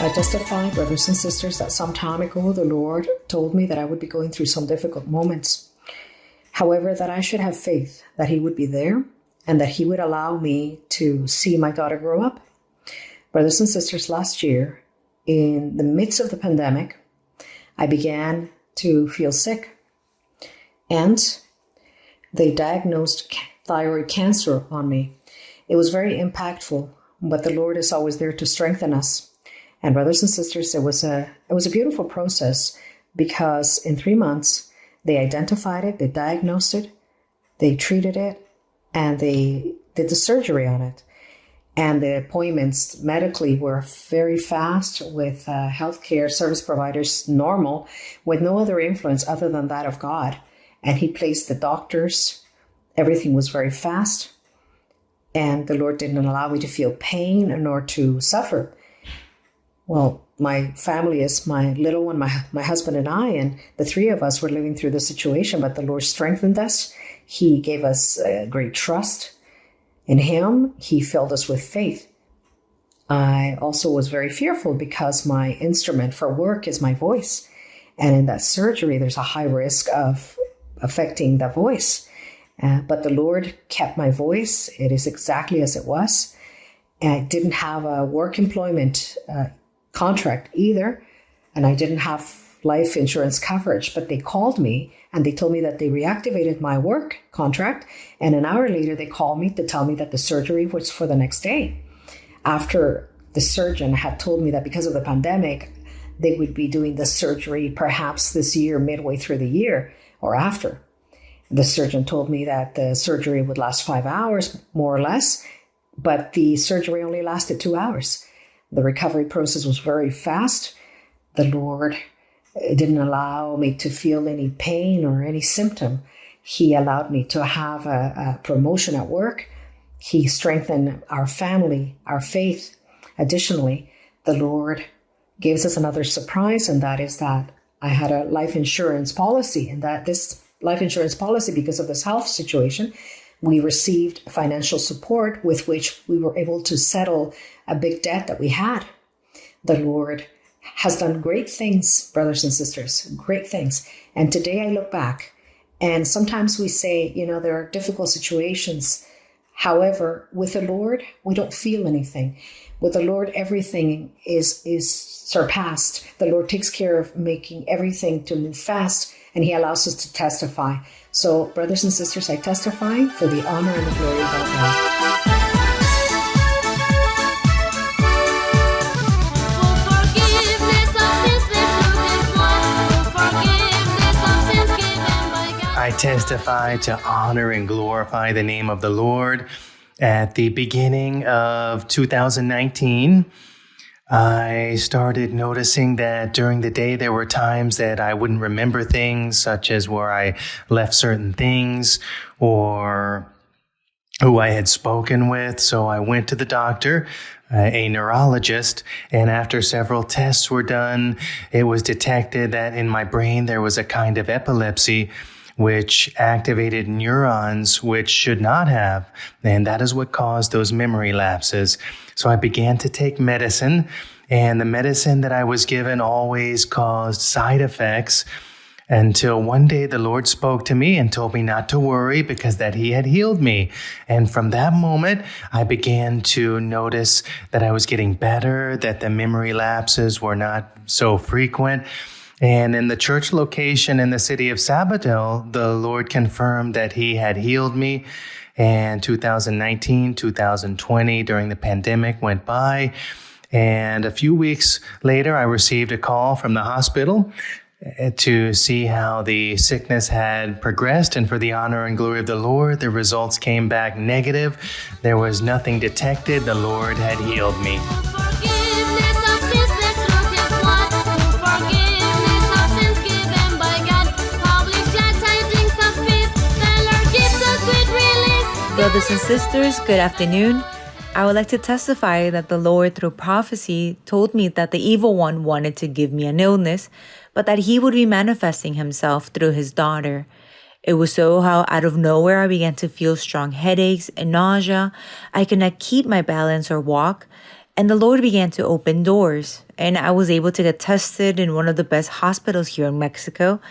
I testify, brothers and sisters, that some time ago the Lord told me that I would be going through some difficult moments. However, that I should have faith that He would be there and that He would allow me to see my daughter grow up. Brothers and sisters, last year, in the midst of the pandemic, I began to feel sick, and they diagnosed thyroid cancer on me. It was very impactful, but the Lord is always there to strengthen us. And brothers and sisters, it was a beautiful process, because in 3 months, they identified it, they diagnosed it, they treated it, and they did the surgery on it. And the appointments medically were very fast, with healthcare service providers normal, with no other influence other than that of God. And He placed the doctors. Everything was very fast. And the Lord didn't allow me to feel pain nor to suffer. Well, my family is my little one, my husband and I, and the three of us were living through the situation, but the Lord strengthened us. He gave us great trust in Him. He filled us with faith. I also was very fearful, because my instrument for work is my voice. And in that surgery, there's a high risk of affecting the voice. But the Lord kept my voice. It is exactly as it was. And I didn't have a work employment contract either, and I didn't have life insurance coverage, but they called me and they told me that they reactivated my work contract, and an hour later they called me to tell me that the surgery was for the next day. After the surgeon had told me that because of the pandemic, they would be doing the surgery perhaps this year, midway through the year or after. The surgeon told me that the surgery would last 5 hours, more or less, but the surgery only lasted 2 hours. The recovery process was very fast. The Lord didn't allow me to feel any pain or any symptom. He allowed me to have a promotion at work. He strengthened our family, our faith. Additionally, the Lord gives us another surprise, and that is that I had a life insurance policy, and that this life insurance policy, because of this health situation, we received financial support with which we were able to settle a big debt that we had. The Lord has done great things, brothers and sisters, great things. And today I look back, and sometimes we say, there are difficult situations. However, with the Lord, we don't feel anything. With the Lord, everything is surpassed. The Lord takes care of making everything to move fast, and He allows us to testify. So, brothers and sisters, I testify for the honor and the glory of our God. I testify to honor and glorify the name of the Lord. At the beginning of 2019, I started noticing that during the day there were times that I wouldn't remember things, such as where I left certain things or who I had spoken with. So I went to the doctor, a neurologist, and after several tests were done, it was detected that in my brain there was a kind of epilepsy which activated neurons which should not have, and that is what caused those memory lapses. So I began to take medicine, and the medicine that I was given always caused side effects, until one day the Lord spoke to me and told me not to worry, because that He had healed me. And from that moment, I began to notice that I was getting better, that the memory lapses were not so frequent. And in the church location in the city of Sabadell, the Lord confirmed that He had healed me. And 2019, 2020, during the pandemic, went by. And a few weeks later, I received a call from the hospital to see how the sickness had progressed. And for the honor and glory of the Lord, the results came back negative. There was nothing detected. The Lord had healed me. Brothers and sisters, good afternoon. I would like to testify that the Lord, through prophecy, told me that the evil one wanted to give me an illness, but that He would be manifesting Himself through His daughter. It was so how out of nowhere I began to feel strong headaches and nausea. I could not keep my balance or walk. And the Lord began to open doors, and I was able to get tested in one of the best hospitals here in Mexico.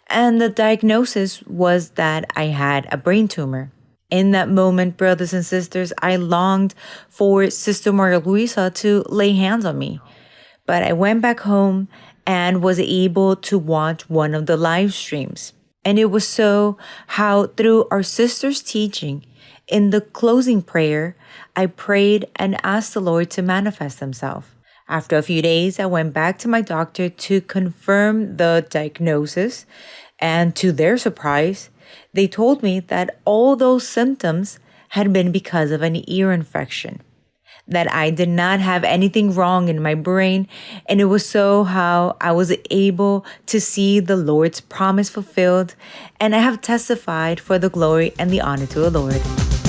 And the diagnosis was that I had a brain tumor. In that moment, brothers and sisters, I longed for Sister Maria Luisa to lay hands on me. But I went back home and was able to watch one of the live streams. And it was so how through our sister's teaching, in the closing prayer, I prayed and asked the Lord to manifest himself. After a few days, I went back to my doctor to confirm the diagnosis. And to their surprise, they told me that all those symptoms had been because of an ear infection, that I did not have anything wrong in my brain. And it was so how I was able to see the Lord's promise fulfilled. And I have testified for the glory and the honor to the Lord.